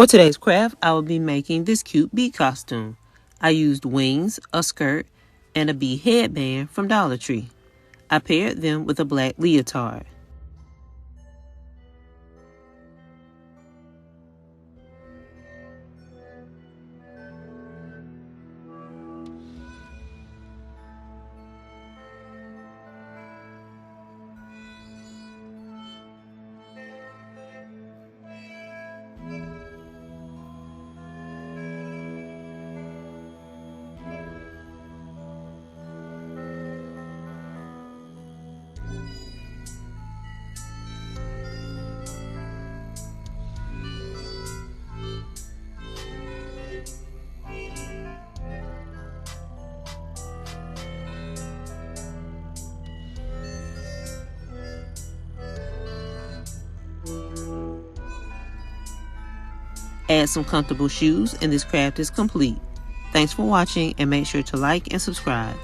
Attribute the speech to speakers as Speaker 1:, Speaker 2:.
Speaker 1: For today's craft, I will be making this cute bee costume. I used wings, a skirt, and a bee headband from Dollar Tree. I paired them with a black leotard. Add some comfortable shoes and this craft is complete. Thanks for watching and make sure to like and subscribe.